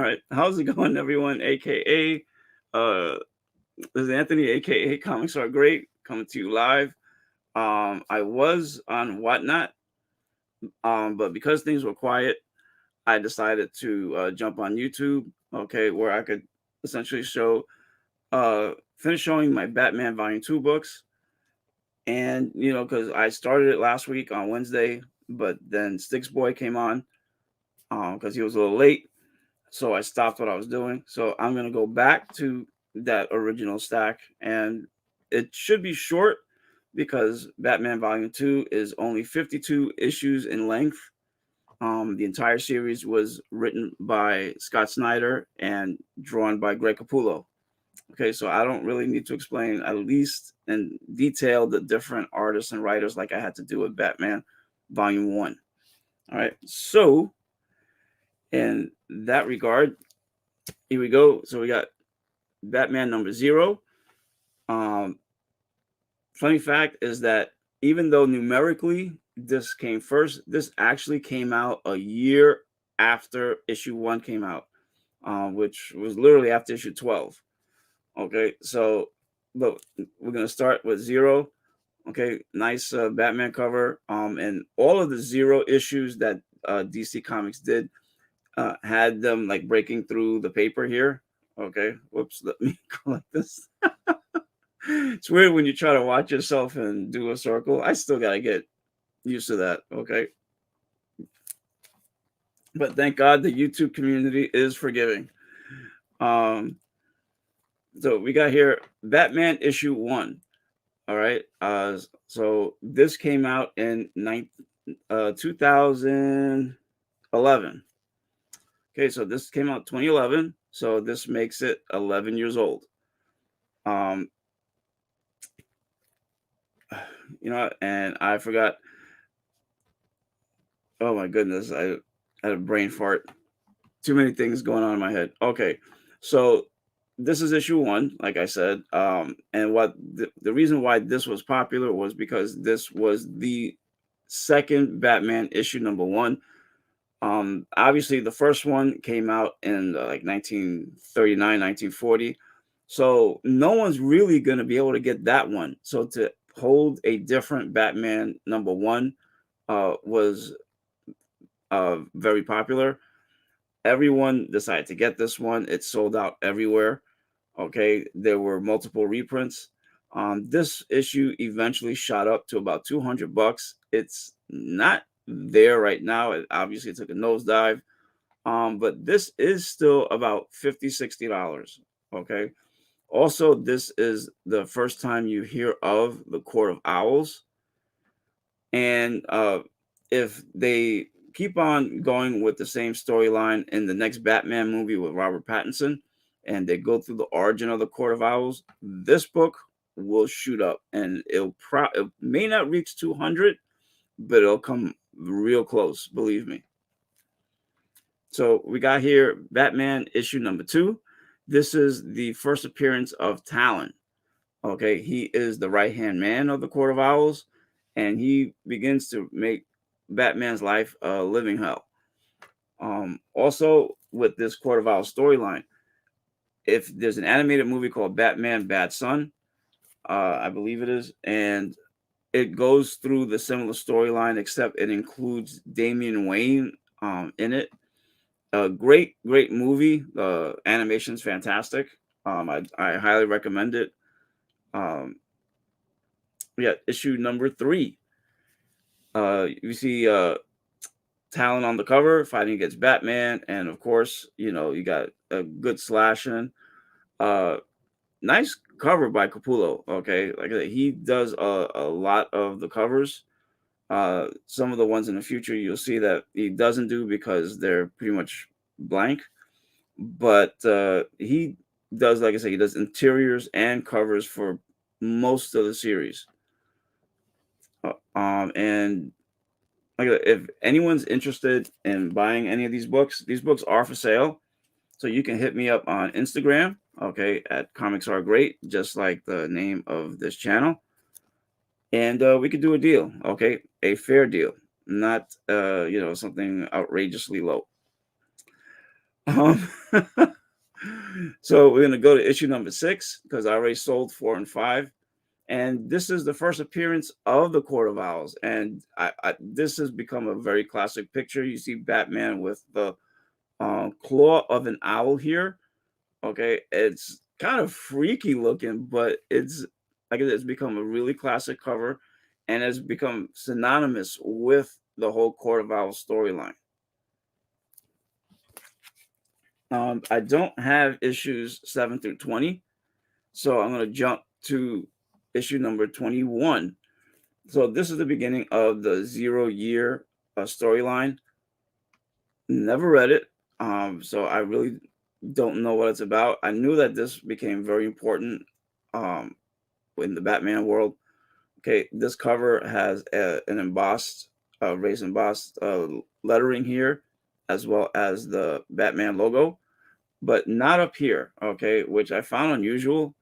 right. How's it going, everyone? AKA, uh, this is Anthony, AKA Comics Are Great, coming to you live. I was on Whatnot, but because things were quiet, I decided to jump on YouTube, okay, where I could essentially finish showing my Batman Volume 2 books. And, because I started it last week on Wednesday, but then Sticks Boy came on because he was a little late. So I stopped what I was doing. So I'm going to go back to that original stack. And it should be short because Batman Volume 2 is only 52 issues in length. The entire series was written by Scott Snyder and drawn by Greg Capullo. Okay, so I don't really need to explain, at least in detail, the different artists and writers like I had to do with Batman Volume 1. All right, so in that regard, here we go. So we got Batman number 0. Funny fact is that even though numerically this came first, this actually came out a year after issue 1 came out, which was literally after issue 12. Okay, so but we're gonna start with 0. Okay, nice Batman cover. And all of the 0 issues that DC Comics did had them like breaking through the paper here. Okay, whoops, let me go like this. It's weird when you try to watch yourself and do a circle. I still gotta get used to that. Okay, but thank God the YouTube community is forgiving. So we got here Batman issue 1. All right. So this came out in 2011. Okay, so this came out 2011. So this makes it 11 years old. And I forgot. Oh my goodness, I had a brain fart. Too many things going on in my head. Okay, so this is issue 1, like I said. And what the reason why this was popular was because this was the second Batman issue number 1. Obviously the first one came out in like 1939, 1940. So no one's really going to be able to get that one. So to hold a different Batman number 1 was very popular. Everyone decided to get this one. It sold out everywhere. Okay, there were multiple reprints. This issue eventually shot up to about $200. It's not there right now. It obviously took a nosedive. But this is still about $50-$60. Okay. Also, this is the first time you hear of the Court of Owls. And if they keep on going with the same storyline in the next Batman movie with Robert Pattinson, and they go through the origin of the Court of Owls, this book will shoot up, and it may not reach 200, but it'll come real close, believe me. So we got here Batman issue number 2. This is the first appearance of Talon. Okay, he is the right-hand man of the Court of Owls, and he begins to make Batman's life a living hell. Also, with this Court of Owls storyline, if there's an animated movie called Batman Bad Son, I believe it is, and it goes through the similar storyline, except it includes Damian Wayne in it. A great movie. The animation's fantastic. I highly recommend it. Yeah, issue number 3. You see Talon on the cover fighting against Batman, and of course, you got a good slashing. Nice cover by Capullo. Okay, like I said, he does a lot of the covers. Some of the ones in the future you'll see that he doesn't do because they're pretty much blank. But he does, like I said, he does interiors and covers for most of the series. And like if anyone's interested in buying any of these books are for sale. So you can hit me up on Instagram, okay, at ComicsRGreat, just like the name of this channel. And we could do a deal, okay? A fair deal, not something outrageously low. Um, so we're gonna go to issue number 6 because I already sold 4 and 5, and this is the first appearance of the Court of Owls, and this has become a very classic picture. You see Batman with the claw of an owl here. Okay, it's kind of freaky looking, but it's like I said, it's become a really classic cover, and has become synonymous with the whole Court of Owls storyline. I don't have issues 7 through 20, so I'm going to jump to issue number 21. So this is the beginning of the 0 year storyline. Never read it, so I really don't know what it's about. I knew that this became very important um, in the Batman world. Okay, this cover has an embossed, raised embossed lettering here, as well as the Batman logo, but not up here. Okay, which I found unusual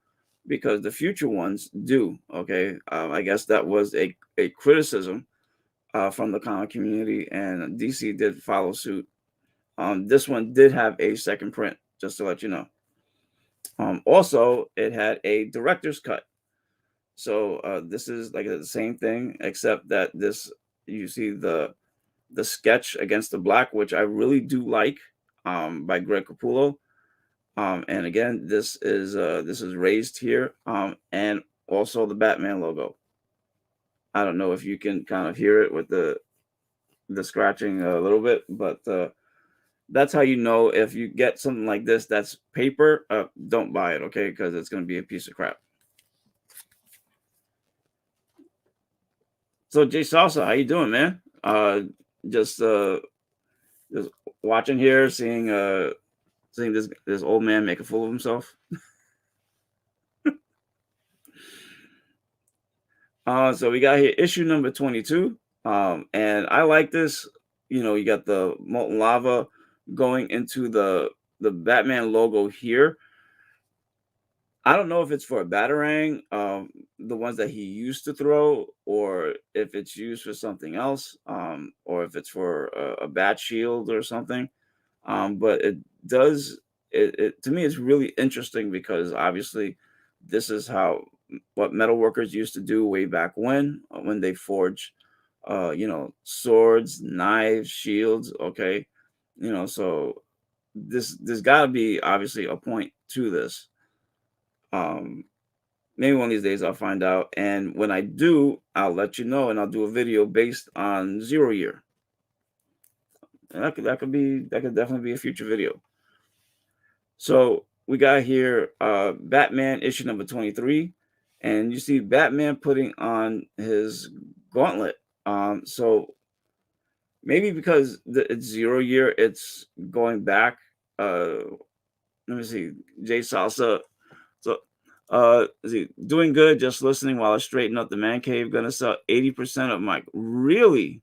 because the future ones do. Okay, I guess that was a criticism from the comic community, and DC did follow suit. This one did have a second print, just to let you know. Also, it had a director's cut. So this is like the same thing, except that this you see the sketch against the black, which I really do like, by Greg Capullo. And again, this is raised here, and also the Batman logo. I don't know if you can kind of hear it with the scratching a little bit, but that's how you know if you get something like this that's paper, don't buy it, okay? Because it's going to be a piece of crap. So Jay Salsa, how you doing, man? Just just watching here, seeing this old man make a fool of himself. So we got here issue number 22. And I like this. You know, you got the molten lava going into the Batman logo here. I don't know if it's for a batarang, the ones that he used to throw, or if it's used for something else, or if it's for a bat shield or something. But it does it to me it's really interesting because obviously this is how what metal workers used to do way back when they forge swords, knives, shields, okay? So there's got to be obviously a point to this. um Maybe one of these days I'll find out, and when I do, I'll let you know, and I'll do a video based on 0 year. And that could definitely be a future video. So we got here Batman issue number 23, and you see Batman putting on his gauntlet. So maybe because it's 0 year, it's going back. Let me see, Jay Salsa. So is he doing good? Just listening while I straighten up the man cave. Gonna sell 80% of my really,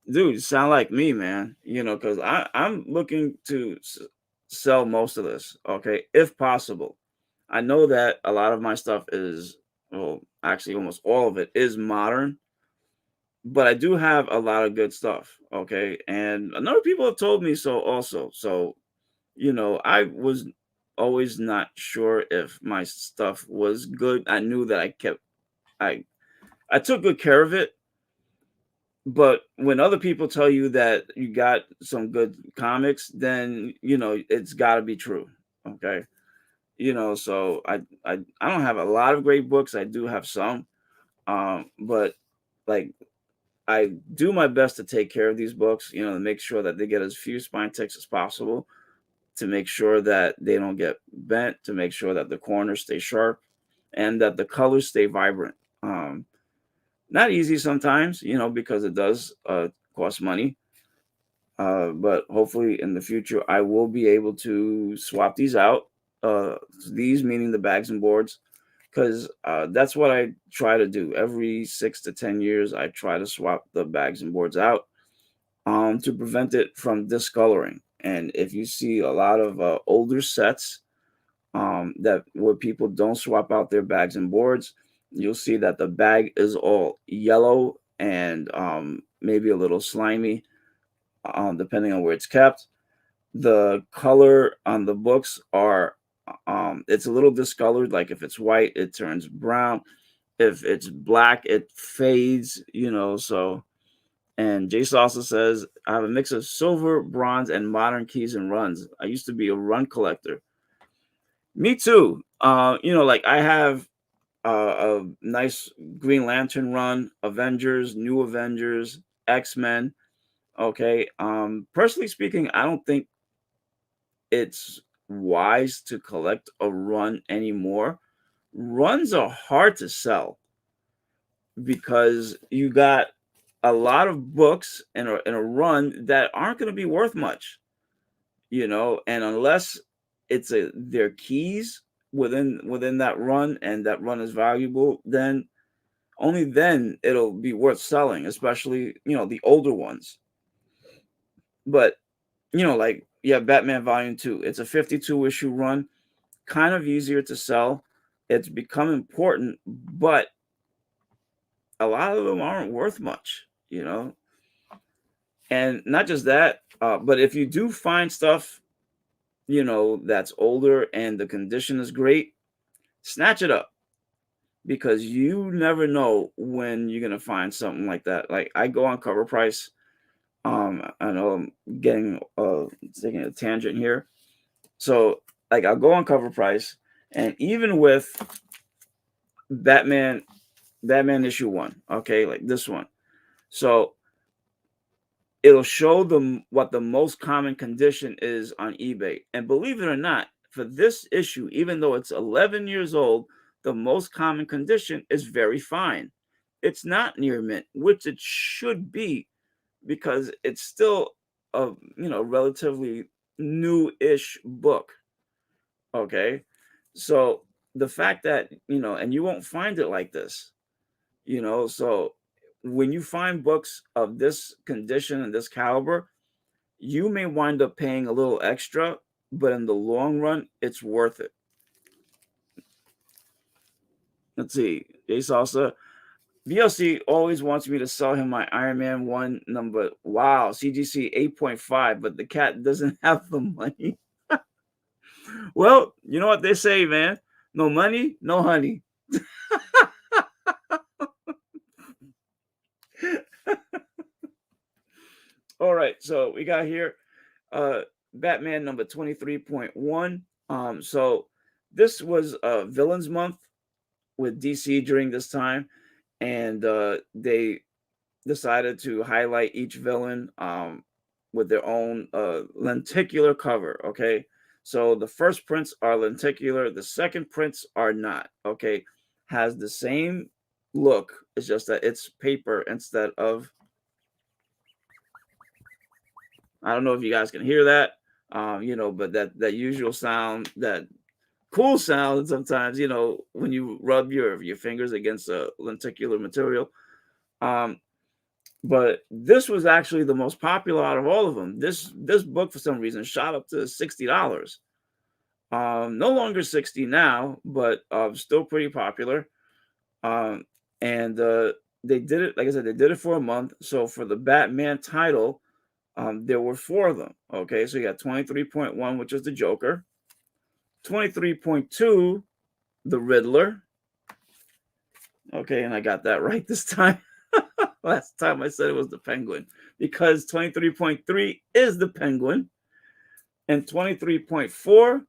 dude. You sound like me, man. Because I'm looking to sell most of this. Okay, if possible. I know that a lot of my stuff is, well, actually almost all of it is modern, but I do have a lot of good stuff. Okay, and a number of people have told me so also. So I was always not sure if my stuff was good. I knew that I I took good care of it, but when other people tell you that you got some good comics, then it's got to be true. Okay, so I don't have a lot of great books. I do have some, but like I do my best to take care of these books. To make sure that they get as few spine ticks as possible, to make sure that they don't get bent, to make sure that the corners stay sharp, and that the colors stay vibrant. Not easy sometimes, because it does cost money. But hopefully in the future, I will be able to swap these out. These meaning the bags and boards, because that's what I try to do. Every 6 to 10 years, I try to swap the bags and boards out, to prevent it from discoloring. And if you see a lot of older sets, that where people don't swap out their bags and boards, you'll see that the bag is all yellow and maybe a little slimy, depending on where it's kept. The color on the books are it's a little discolored. Like if it's white, it turns brown. If it's black, it fades, so. And Jace also says, I have a mix of silver, bronze, and modern keys and runs. I used to be a run collector. Me too. Like I have a nice Green Lantern run, Avengers, New Avengers, X-Men. Okay. Personally speaking, I don't think it's wise to collect a run anymore. Runs are hard to sell because you got a lot of books in a run that aren't going to be worth much, and unless it's their keys within that run and that run is valuable, then only then it'll be worth selling, especially, the older ones. But, like, yeah, Batman Volume 2, it's a 52 issue run, kind of easier to sell. It's become important, but a lot of them aren't worth much, And not just that, but if you do find stuff, that's older and the condition is great, snatch it up because you never know when you're gonna find something like that. Like I go on Cover Price. I know I'm getting taking a tangent here. So like I'll go on Cover Price, and even with Batman issue 1, okay, like this one. So it'll show them what the most common condition is on eBay. And believe it or not, for this issue, even though it's 11 years old, the most common condition is very fine. It's not near mint, which it should be because it's still a relatively new-ish book. Okay. So the fact that, and you won't find it like this, so when you find books of this condition and this caliber, you may wind up paying a little extra, but in the long run, it's worth it. Let's see. Jay Salsa. VLC always wants me to sell him my Iron Man 1 number. Wow, CGC 8.5, but the cat doesn't have the money. Well, you know what they say, man. No money, no honey. All right, so we got here Batman number 23.1. So this was Villains Month with DC during this time, and they decided to highlight each villain with their own lenticular cover. Okay, so the first prints are lenticular, the second prints are not. Okay, has the same look. It's just that it's paper instead of. I don't know if you guys can hear that, but that usual sound, that cool sound sometimes, when you rub your fingers against a lenticular material. But this was actually the most popular out of all of them. This book, for some reason, shot up to $60. No longer 60 now, but still pretty popular. And they did it, like I said, they did it for a month. So for the Batman title, there were 4 of them. Okay, so you got 23.1, which is the Joker, 23.2, the Riddler. Okay, and I got that right this time. Last time I said it was the Penguin, because 23.3 is the Penguin, and 23.4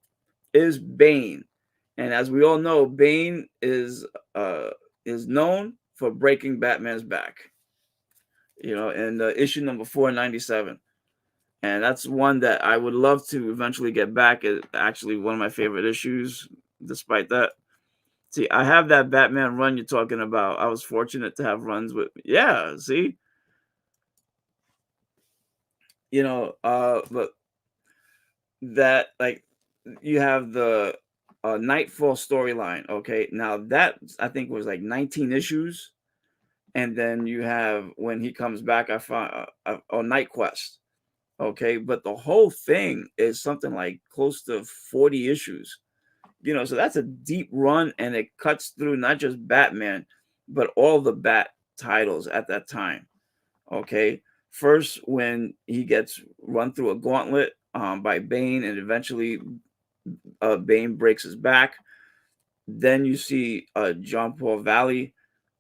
is Bane. And as we all know, Bane is known for breaking Batman's back. In issue number 497. And that's one that I would love to eventually get back. It's actually one of my favorite issues, despite that. See, I have that Batman run you're talking about. I was fortunate to have runs with, yeah, see? But that, like, you have the Nightfall storyline, okay? Now, that, I think, was like 19 issues. And then you have, when he comes back, I found on Night Quest. Okay, but the whole thing is something like close to 40 issues. So that's a deep run, and it cuts through not just Batman, but all the Bat titles at that time. Okay, first when he gets run through a gauntlet by Bane, and eventually Bane breaks his back. Then you see John Paul Valley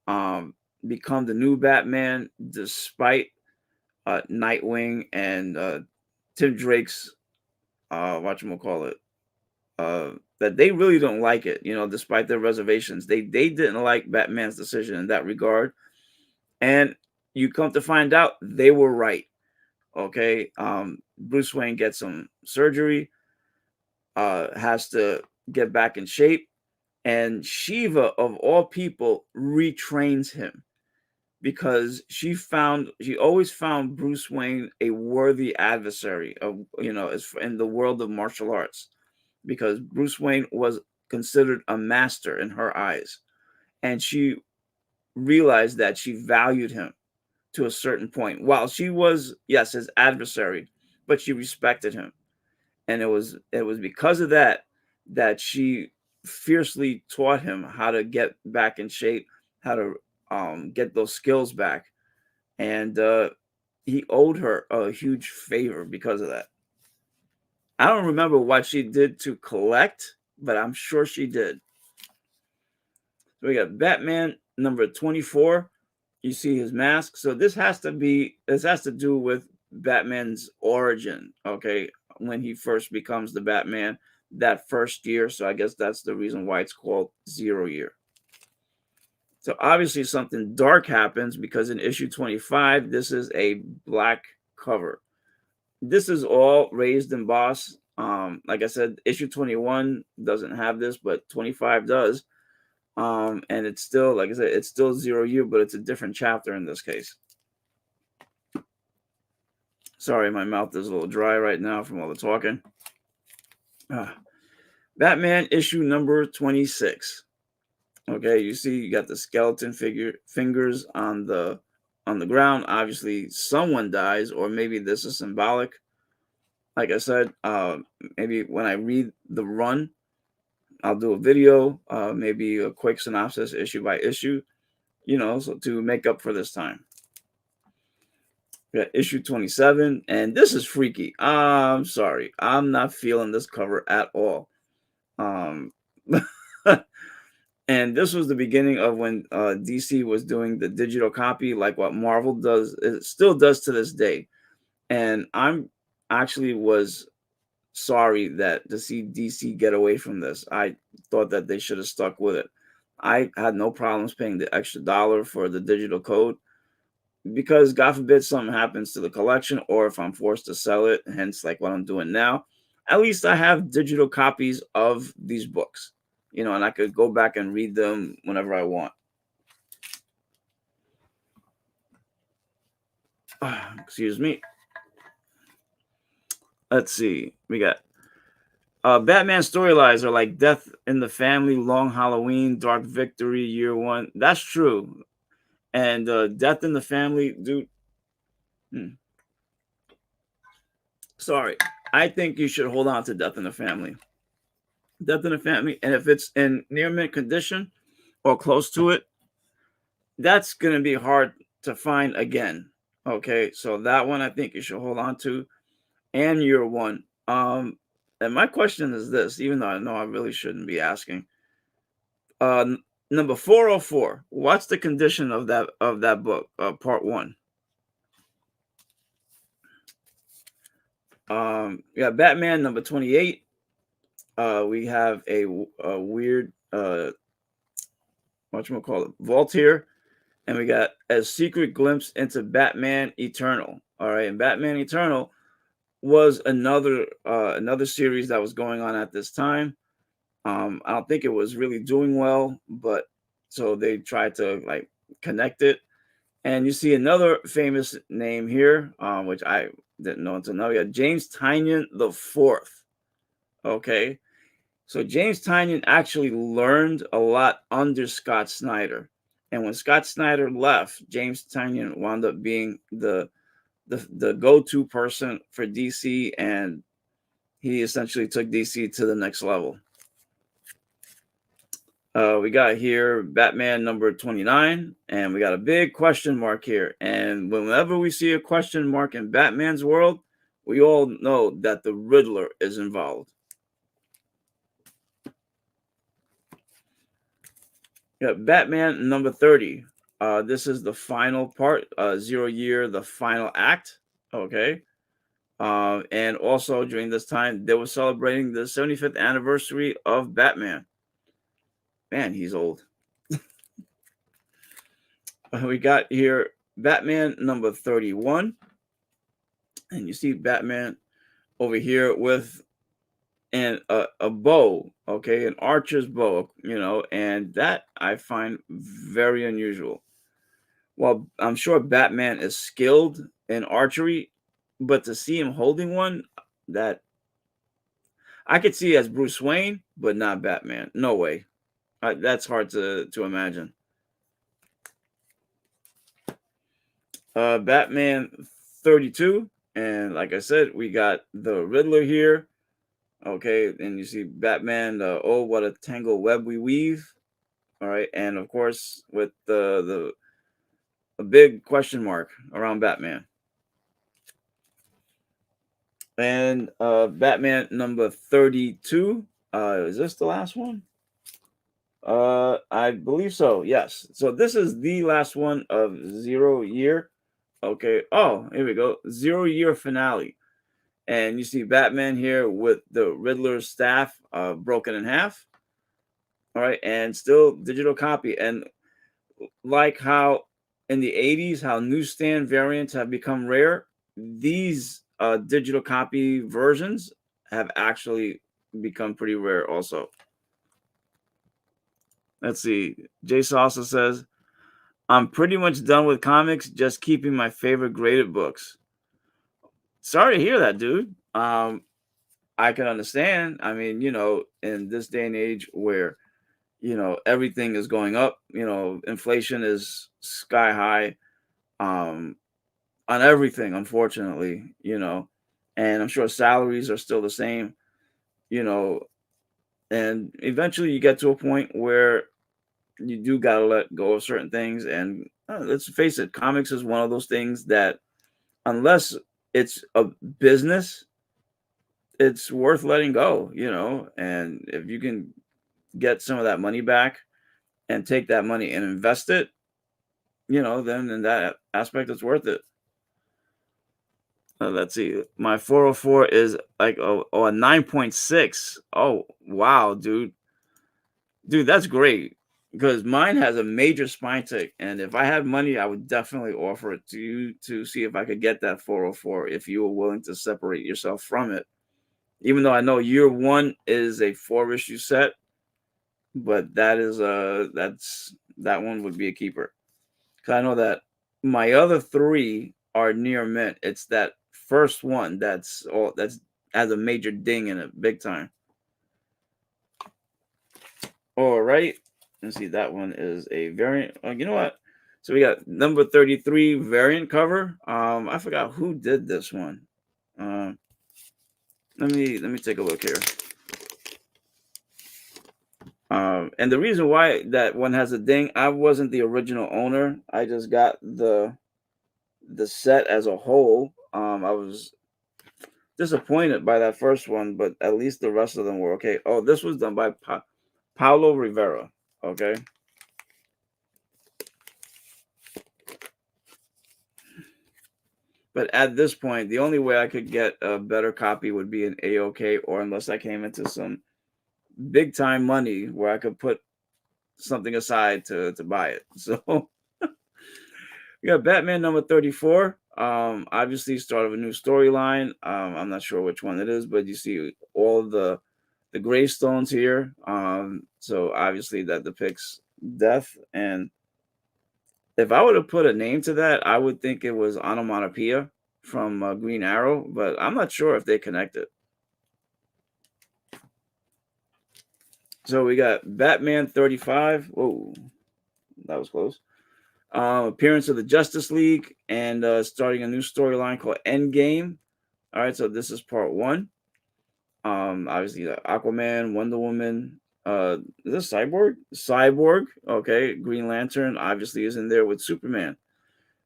become the new Batman, despite Nightwing and Tim Drake's whatchamacallit, that they really don't like it, despite their reservations. They didn't like Batman's decision in that regard. And you come to find out they were right. Okay. Bruce Wayne gets some surgery, has to get back in shape, and Shiva, of all people, retrains him because she always found Bruce Wayne a worthy adversary of, in the world of martial arts, because Bruce Wayne was considered a master in her eyes. And she realized that she valued him to a certain point. While she was, yes, his adversary, but she respected him. And it was because of that she fiercely taught him how to get back in shape, how to get those skills back. And he owed her a huge favor because of that. I don't remember what she did to collect, but I'm sure she did. So we got Batman number 24. You see his mask. So this has to do with Batman's origin, okay? When he first becomes the Batman that first year. So I guess that's the reason why it's called 0 year. So obviously something dark happens, because in issue 25, this is a black cover. This is all raised embossed. Like I said, issue 21 doesn't have this, but 25 does. And it's still, like I said, it's still 0 year, but it's a different chapter in this case. Sorry, my mouth is a little dry right now from all the talking. Batman issue number 26. Okay, you see you got the skeleton fingers on the ground. Obviously, someone dies, or maybe this is symbolic. Like I said, maybe when I read the run, I'll do a video, maybe a quick synopsis issue by issue, so to make up for this time. We got issue 27, and this is freaky. I'm sorry, I'm not feeling this cover at all. And this was the beginning of when DC was doing the digital copy, like what Marvel does, it still does to this day. And I'm actually was sorry that to see DC get away from this. I thought that they should have stuck with it. I had no problems paying the extra $1 for the digital code, because God forbid something happens to the collection, or if I'm forced to sell it, hence like what I'm doing now, at least I have digital copies of these books, and I could go back and read them whenever I want. Excuse me. Let's see. We got Batman storylines are like Death in the Family, Long Halloween, Dark Victory, Year One. That's true. And Death in the Family, dude. Sorry. I think you should hold on to Death in the Family. Death in the Family. And if it's in near mint condition or close to it, that's going to be hard to find again. Okay. So that one I think you should hold on to. And Year One. And my question is this, even though I know I really shouldn't be asking. Number 404. What's the condition of that book? Part 1. We got Batman number 28. We have a weird whatchamacallit, vault here, and we got a secret glimpse into Batman Eternal. All right, and Batman Eternal was another series that was going on at this time. I don't think it was really doing well, but so they tried to like connect it. And you see another famous name here, which I didn't know until now. We got James Tynion the Fourth. Okay, so James Tynion actually learned a lot under Scott Snyder, and when Scott Snyder left, James Tynion wound up being the go-to person for DC, and he essentially took DC to the next level. We got here Batman number 29, and we got a big question mark here. And whenever we see a question mark in Batman's world, we all know that the Riddler is involved. Yeah, Batman number 30. This is the final part, 0 year, the final act. Okay. And also during this time, they were celebrating the 75th anniversary of Batman. Man, he's old. We got here Batman number 31. And you see Batman over here with a bow, okay, an archer's bow, and that I find very unusual. Well, I'm sure Batman is skilled in archery, but to see him holding one, that I could see as Bruce Wayne, but not Batman. No way. That's hard to imagine. Batman 32, and like I said, we got the Riddler here. Okay, and you see Batman. Oh, what a tangled web we weave. All right, and of course with the a big question mark around Batman. And Batman number 32. Is this the last one? I believe so. Yes. So this is the last one of 0 year. Okay. Oh, here we go. 0 year finale. And you see Batman here with the Riddler's staff broken in half. All right, and still digital copy. And like how in the 80s, how newsstand variants have become rare, these digital copy versions have actually become pretty rare also. Let's see. Jay Salsa says, I'm pretty much done with comics, just keeping my favorite graded books. Sorry to hear that, dude. I can understand. I mean, in this day and age where, everything is going up, inflation is sky high on everything, unfortunately, and I'm sure salaries are still the same, you know, and eventually you get to a point where you do got to let go of certain things. And let's face it, comics is one of those things that, unless it's a business, it's worth letting go, and if you can get some of that money back and take that money and invest it, then in that aspect, it's worth it. Let's see. My 404 is like a 9.6. Oh, wow, dude. Dude, that's great. Because mine has a major spine tick. And if I had money, I would definitely offer it to you to see if I could get that 404 if you were willing to separate yourself from it. Even though I know year one is a 4-issue set, but that one would be a keeper. Because I know that my other 3 are near mint. It's that first one that's has a major ding in it, big time. All right, let's see. That one is a variant. You know what? So we got number 33 variant cover. I forgot who did this one. Let me take a look here. And the reason why that one has a ding, I wasn't the original owner. I just got the set as a whole. I was disappointed by that first one, but at least the rest of them were okay. Oh, this was done by Paulo Rivera. Okay. But at this point, the only way I could get a better copy would be an AOK, or unless I came into some big time money where I could put something aside to buy it. So we got Batman number 34. Obviously start of a new storyline. I'm not sure which one it is, but you see all the gravestones here. So obviously that depicts death. And if I were to put a name to that, I would think it was Onomatopoeia from Green Arrow, but I'm not sure if they connected. So we got Batman 35. Whoa, that was close. Appearance of the Justice League, and starting a new storyline called Endgame. All right, so this is part 1. Obviously, Aquaman, Wonder Woman. Is this Cyborg? Okay, Green Lantern obviously is in there with Superman.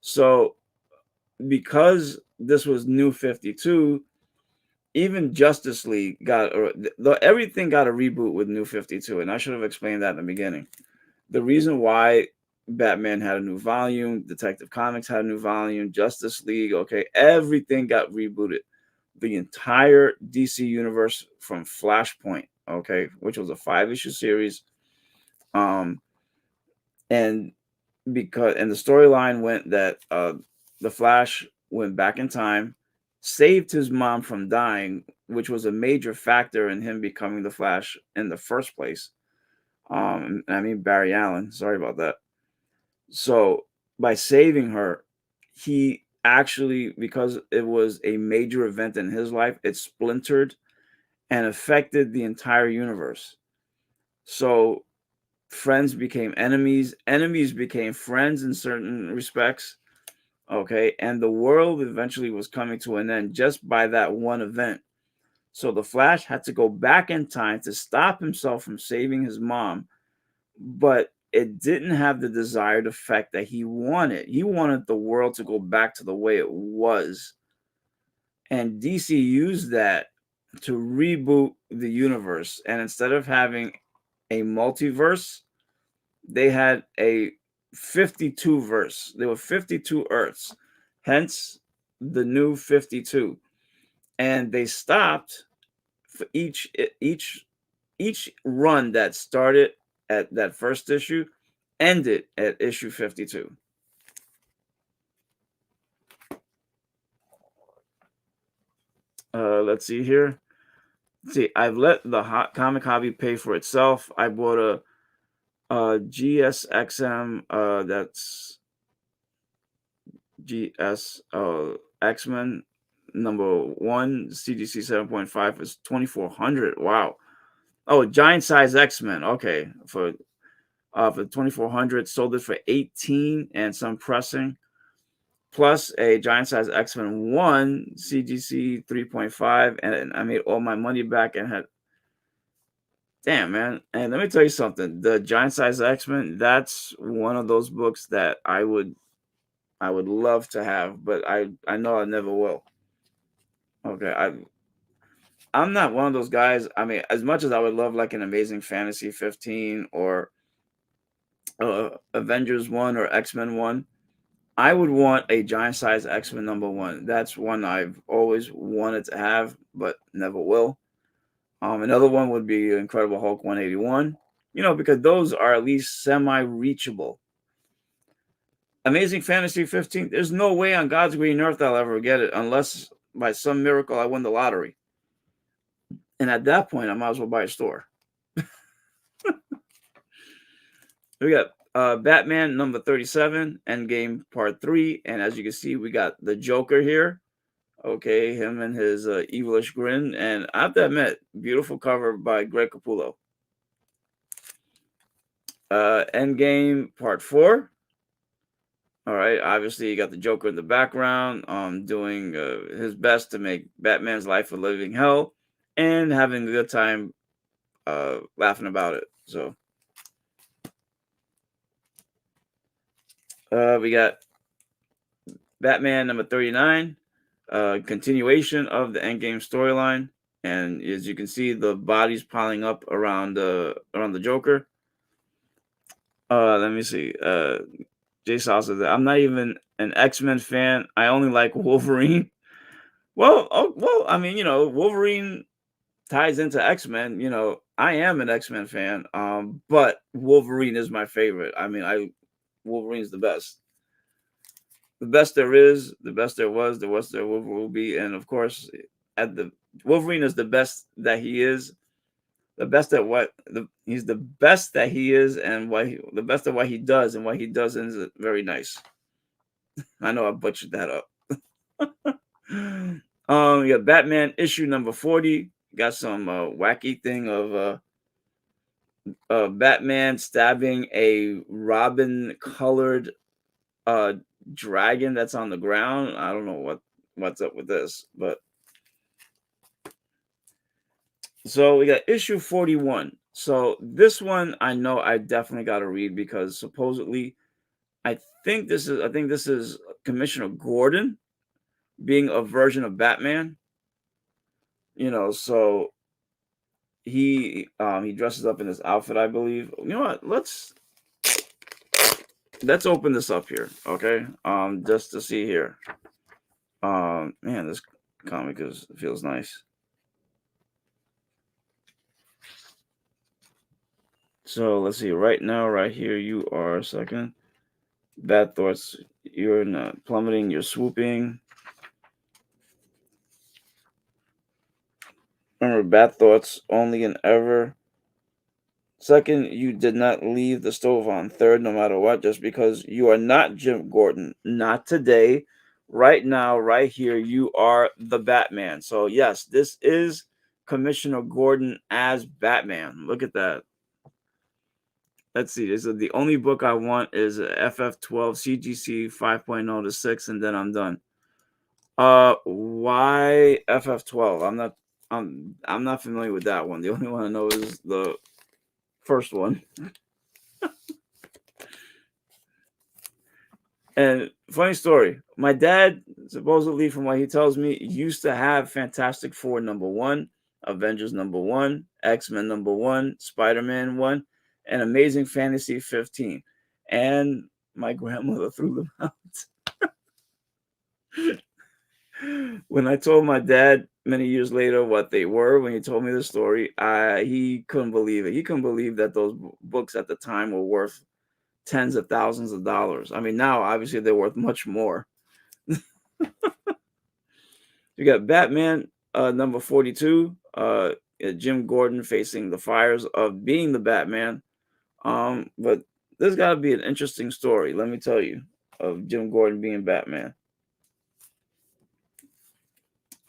So because this was New 52, even Justice League got, or everything got a reboot with New 52, and I should have explained that in the beginning. The reason why Batman had a new volume, Detective Comics had a new volume, Justice League, okay, everything got rebooted. The entire DC universe from Flashpoint, okay, which was a 5-issue series, um, and the storyline went that the Flash went back in time, saved his mom from dying, which was a major factor in him becoming the Flash in the first place. I mean Barry Allen. Sorry about that. So by saving her, he actually, because it was a major event in his life, it splintered and affected the entire universe. So friends became enemies, enemies became friends in certain respects. Okay, and the world eventually was coming to an end just by that one event. So the Flash had to go back in time to stop himself from saving his mom, but it didn't have the desired effect that he wanted. He wanted the world to go back to the way it was. And DC used that to reboot the universe. And instead of having a multiverse, they had a 52 verse. There were 52 Earths, hence the New 52. And they stopped for each run that started at that first issue ended at issue 52. Let's see here. See, I've let the comic hobby pay for itself. I bought a GSXM, that's GS X-Men #1 CGC 7.5 is 2,400. Wow. Oh, giant size X-Men. Okay, for 2,400, sold it for 18 and some pressing, plus a giant size X-Men 1 CGC 3.5, and I made all my money back and had, damn, man. And let me tell you something, the giant size X-Men, that's one of those books that I would love to have, but I know I never will. Okay, I'm not one of those guys. I mean, as much as I would love like an Amazing Fantasy 15 or Avengers 1 or X-Men 1, I would want a giant size X-Men #1. That's one I've always wanted to have, but never will. Another one would be Incredible Hulk 181, because those are at least semi-reachable. Amazing Fantasy 15, there's no way on God's green earth I'll ever get it unless by some miracle I win the lottery. And at that point, I might as well buy a store. We got Batman #37, Endgame Part 3. And as you can see, we got the Joker here. Okay, him and his evilish grin. And I have to admit, beautiful cover by Greg Capullo. Endgame Part 4. All right, obviously you got the Joker in the background, doing his best to make Batman's life a living hell and having a good time laughing about it. So we got Batman #39, continuation of the Endgame storyline, and as you can see, the bodies piling up around the Joker. Let me see. Jay Saw says that I'm not even an X-Men fan. I only like Wolverine. Well, I mean, Wolverine ties into X-Men. I am an X-Men fan, but Wolverine is my favorite. I mean, Wolverine's the best. The best there is, the best there was, the worst there will be, and of course, Wolverine is the best that he is. The best at he's the best that he is, and the best at what he does, and what he does is very nice. I know I butchered that up. We got Batman issue #40. Got some wacky thing of Batman stabbing a Robin colored dragon that's on the ground. I don't know what's up with this, but so we got issue 41. So this one I know I definitely got to read because supposedly I think this is Commissioner Gordon being a version of Batman. So he dresses up in this outfit, I believe. You know what? Let's open this up here, okay? Just to see here. Man, this comic feels nice. So let's see. Right now, right here, you are second. Bad thoughts. You're not plummeting. You're swooping. Remember, bad thoughts only and ever. Second, you did not leave the stove on. Third, no matter what, just because you are not Jim Gordon, not today, right now, right here, you are the Batman. So, yes, this is Commissioner Gordon as Batman. Look at that. Let's see. This is the only book I want is FF12 CGC 5.0 to 6, and then I'm done. Why FF12? I'm not familiar with that one. The only one I know is the first one. And funny story, my dad, supposedly from what he tells me, used to have Fantastic Four #1, Avengers #1, X-Men #1, Spider-Man 1, and Amazing Fantasy 15. And my grandmother threw them out. When I told my dad many years later what they were, when he told me the story, he couldn't believe it. He couldn't believe that those books at the time were worth tens of thousands of dollars. I mean, now obviously they're worth much more. You got Batman number 42, Jim Gordon facing the fires of being the Batman. But there's got to be an interesting story, let me tell you, of Jim Gordon being Batman.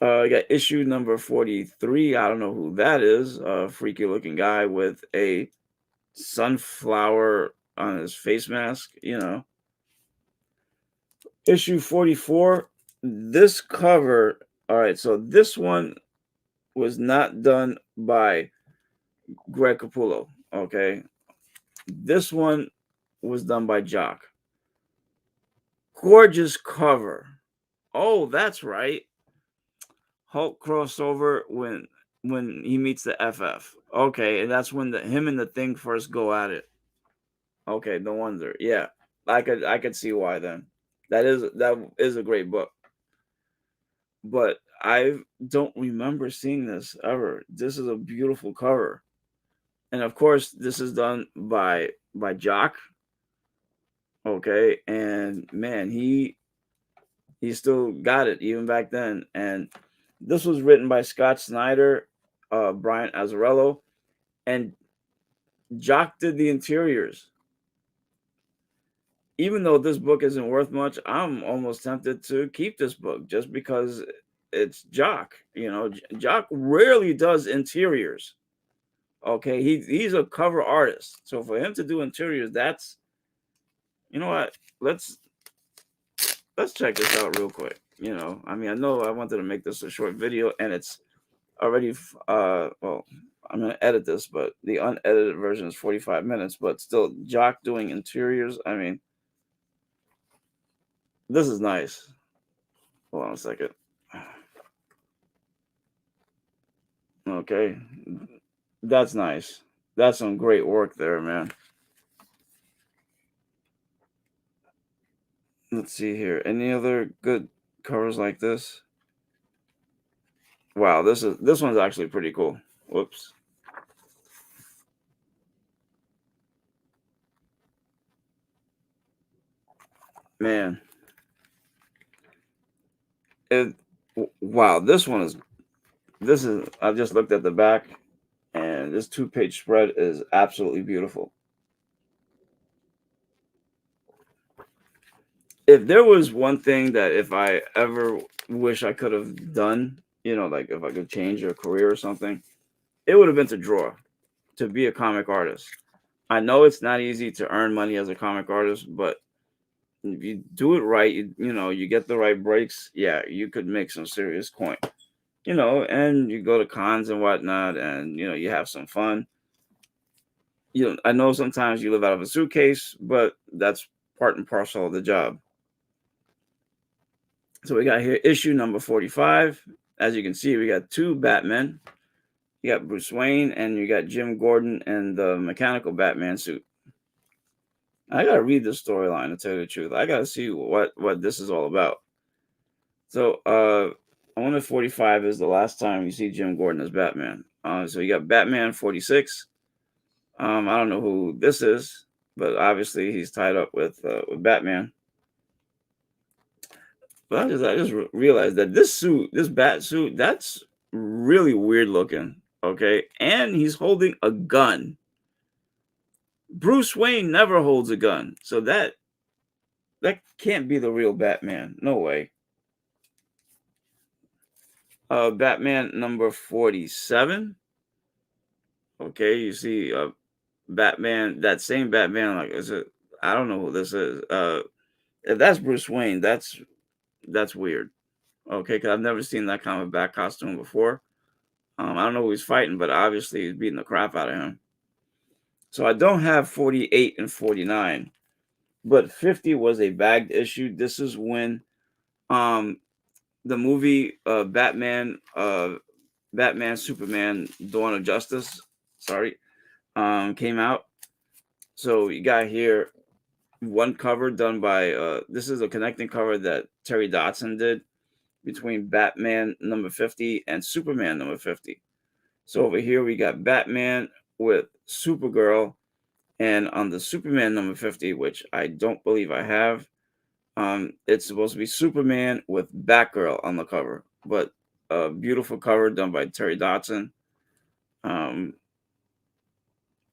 You got issue number 43. I don't know who that is. A freaky looking guy with a sunflower on his face mask, Issue 44. This cover, all right, so this one was not done by Greg Capullo, okay? This one was done by Jock. Gorgeous cover. Oh, that's right. Hulk crossover when he meets the FF. Okay, and that's when him and the Thing first go at it. Okay, no wonder. Yeah, I could see why then. That is a great book. But I don't remember seeing this ever. This is a beautiful cover. And of course, this is done by Jock. Okay, and man, he still got it even back then. And this was written by Scott Snyder, Brian Azzarello, and Jock did the interiors. Even though this book isn't worth much, I'm almost tempted to keep this book just because it's Jock. Jock rarely does interiors. Okay, he's a cover artist, so for him to do interiors, that's what. Let's check this out real quick. I mean, I know I wanted to make this a short video, and it's already well, I'm gonna edit this, but the unedited version is 45 minutes. But still, Jock doing interiors. I mean, this is nice. Hold on a second. Okay, that's nice. That's some great work there, man. Let's see here. Any other good covers like this? Wow, this one's actually pretty cool. Whoops. Man. Wow, this is I've just looked at the back, and this 2-page spread is absolutely beautiful. If there was one thing that if I ever wish I could have done, like if I could change a career or something, it would have been to draw, to be a comic artist. I know it's not easy to earn money as a comic artist, but if you do it right, you get the right breaks, yeah, you could make some serious coin. And you go to cons and whatnot, and you have some fun. I know sometimes you live out of a suitcase, but that's part and parcel of the job. So we got here issue number 45. As you can see, we got two Batmen. You got Bruce Wayne and you got Jim Gordon in the mechanical Batman suit. I gotta read the storyline to tell you the truth. I gotta see what this is all about. So I wonder if 45 is the last time you see Jim Gordon as Batman. So you got Batman 46. I don't know who this is, but obviously he's tied up with Batman. But I just realized that this suit, this bat suit, that's really weird looking. Okay, and he's holding a gun. Bruce Wayne never holds a gun, so that can't be the real Batman. No way. Batman number 47. Okay, you see Batman, that same Batman, like is it, I don't know who this is. If that's Bruce Wayne, that's weird. Okay, because I've never seen that kind of bat costume before. I don't know who he's fighting, but obviously he's beating the crap out of him. So I don't have 48 and 49, but 50 was a bagged issue. This is when um the movie Batman Superman Dawn of Justice, sorry, came out. So you got here one cover done by this is a connecting cover that Terry Dodson did between Batman number 50 and Superman number 50. So over here we got Batman with Supergirl, and on the Superman number 50, which I don't believe I have, it's supposed to be Superman with Batgirl on the cover, but a beautiful cover done by Terry Dodson. Um,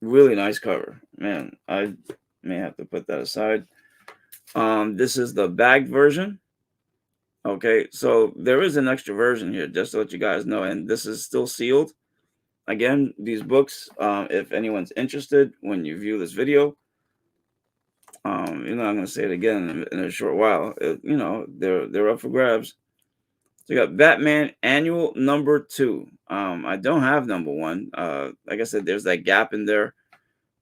really nice cover, man. I may have to put that aside. This is the bagged version. Okay, so there is an extra version here, just to let you guys know, and this is still sealed. Again, these books, if anyone's interested, when you view this video, I'm going to say it again in a short while. They're up for grabs. So you got Batman Annual number 2. I don't have number 1. Like I said, there's that gap in there.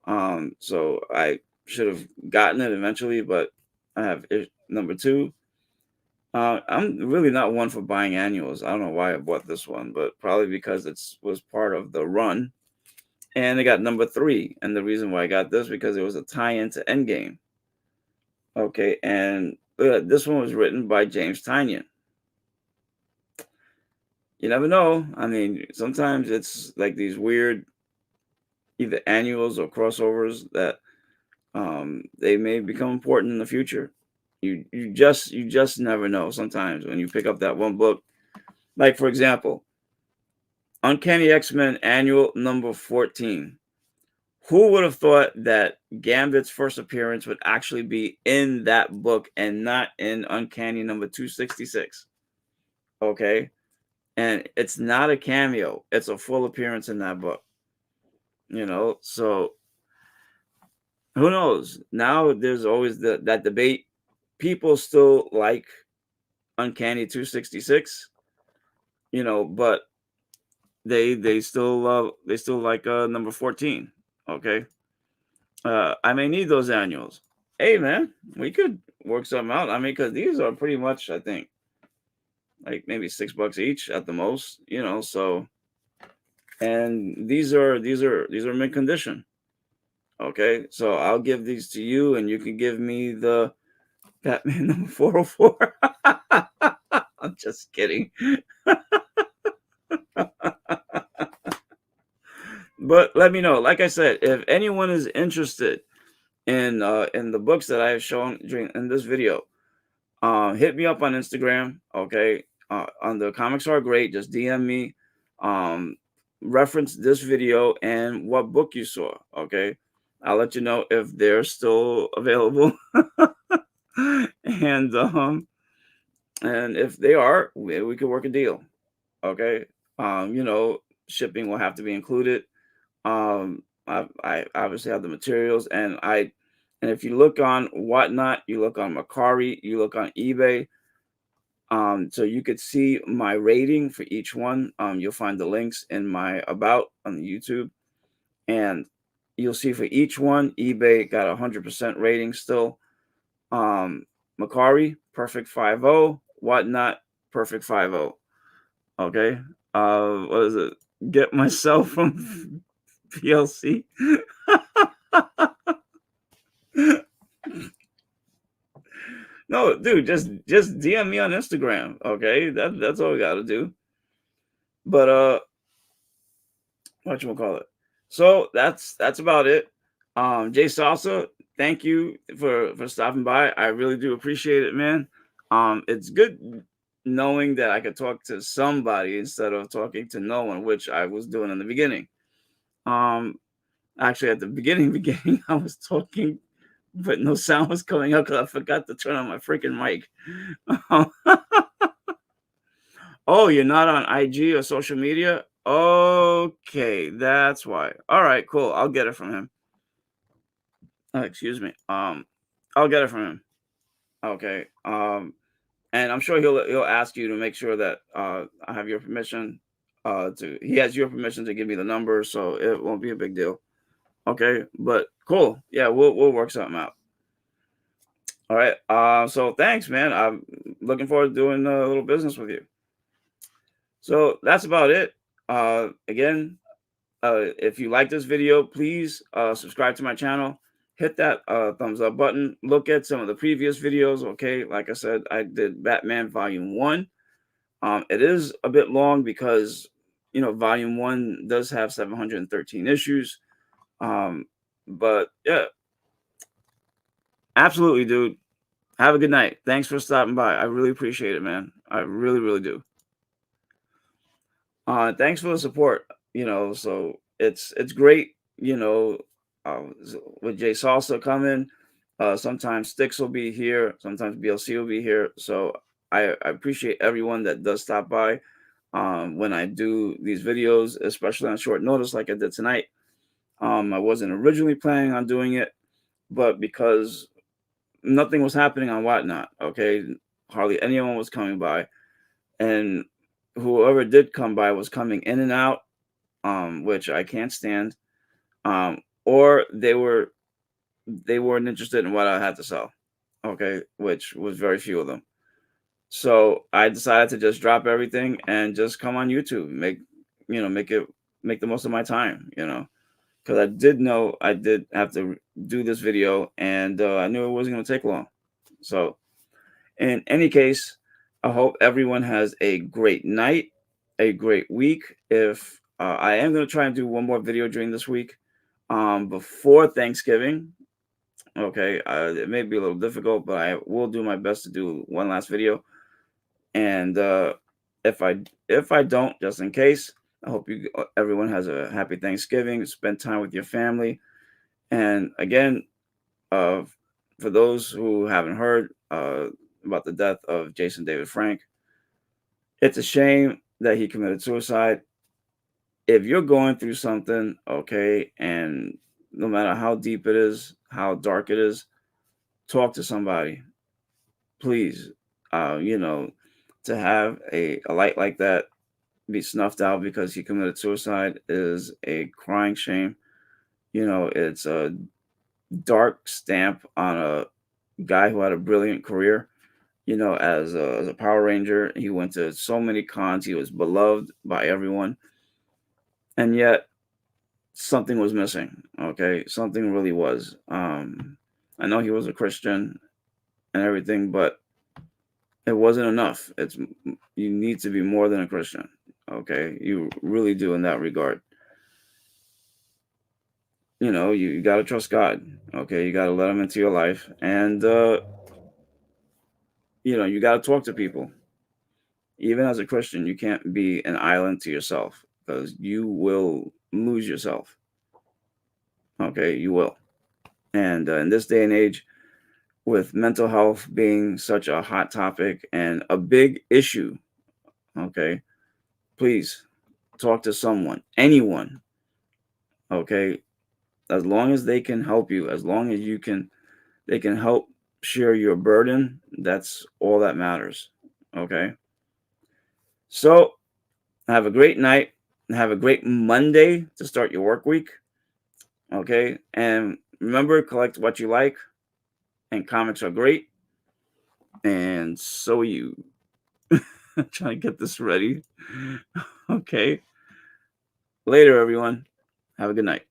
So I should have gotten it eventually, but I have number 2. I'm really not one for buying annuals. I don't know why I bought this one, but probably because it was part of the run. And they got number 3. And the reason why I got this because it was a tie-in to Endgame. Okay, and this one was written by James Tynion. You never know. I mean, sometimes it's like these weird either annuals or crossovers that they may become important in the future. You just never know sometimes when you pick up that one book. Like for example, Uncanny X-Men Annual number 14. Who would have thought that Gambit's first appearance would actually be in that book and not in Uncanny number 266? Okay. And it's not a cameo. It's a full appearance in that book. So who knows? Now there's always that debate. People still like Uncanny 266, but they still like number 14. Okay. I may need those annuals. Hey man, we could work something out. I mean, because these are pretty much, I think, like maybe $6 each at the most, so, and these are mint condition. Okay, so I'll give these to you and you can give me the Batman number 404. I'm just kidding. But let me know. Like I said, if anyone is interested in the books that I have shown in this video, hit me up on Instagram. Okay, on the ComicsRGreat, just DM me. Reference this video and what book you saw. Okay, I'll let you know if they're still available. and if they are, we could work a deal. Okay, shipping will have to be included. I obviously have the materials, and if you look on Whatnot, you look on Mercari, you look on eBay, so you could see my rating for each one. You'll find the links in my about on the YouTube, and you'll see for each one, eBay got 100% rating still. Mercari, perfect 5.0. Whatnot Perfect 50. Okay. What is it? Get myself from PLC. No, dude, just DM me on Instagram. Okay, that's all we got to do. But what you call it? So that's about it. Jay Salsa, thank you for stopping by. I really do appreciate it, man. It's good knowing that I could talk to somebody instead of talking to no one, which I was doing in the beginning. Um, Actually, at the beginning, I was talking, but no sound was coming out because I forgot to turn on my freaking mic. Oh, you're not on IG or social media? Okay, that's why. All right, cool. I'll get it from him. Excuse me. I'll get it from him. Okay. And I'm sure he'll ask you to make sure that I have your permission. To He has your permission to give me the number, so it won't be a big deal. Okay, but cool. Yeah, we'll work something out. All right. So thanks, man. I'm looking forward to doing a little business with you. So that's about it. Again, if you like this video, please subscribe to my channel. Hit that thumbs up button. Look at some of the previous videos. Okay, like I said, I did Batman Volume 1. It is a bit long because, Volume 1 does have 713 issues. But yeah, absolutely, dude. Have a good night. Thanks for stopping by. I really appreciate it, man. I really, really do. Thanks for the support. So it's great. With Jay Salsa coming, sometimes Sticks will be here, sometimes BLC will be here. So I appreciate everyone that does stop by when I do these videos, especially on short notice, like I did tonight. I wasn't originally planning on doing it, but because nothing was happening on Whatnot, okay, hardly anyone was coming by, and whoever did come by was coming in and out, which I can't stand. Or they weren't interested in what I had to sell. Okay, which was very few of them. So I decided to just drop everything and just come on YouTube, make the most of my time, because I did know I did have to do this video, and I knew it wasn't going to take long. So in any case, I hope everyone has a great night, a great week. If I am going to try and do one more video during this week, before Thanksgiving. Okay, it may be a little difficult, but I will do my best to do one last video. And if I don't, just in case, I hope everyone has a happy Thanksgiving. Spend time with your family. And again, uh, for those who haven't heard about the death of Jason David Frank, it's a shame that he committed suicide. If you're going through something, okay, and no matter how deep it is, how dark it is, talk to somebody, please. To have a light like that be snuffed out because he committed suicide is a crying shame. It's a dark stamp on a guy who had a brilliant career. As a Power Ranger, he went to so many cons. He was beloved by everyone, and yet something was missing. Okay, something really was. I know he was a Christian and everything, but it wasn't enough. You need to be more than a Christian. Okay, you really do in that regard. You got to trust God. Okay, you got to let him into your life, and you got to talk to people. Even as a Christian, you can't be an island to yourself because you will lose yourself. Okay, you will. And in this day and age, with mental health being such a hot topic and a big issue, okay, please talk to someone, anyone, okay, as long as they can help you, as long as they can help share your burden, that's all that matters. Okay. So have a great night and have a great Monday to start your work week. Okay. And remember, collect what you like, and comics are great. And so are you. Trying to get this ready. Okay. Later, everyone. Have a good night.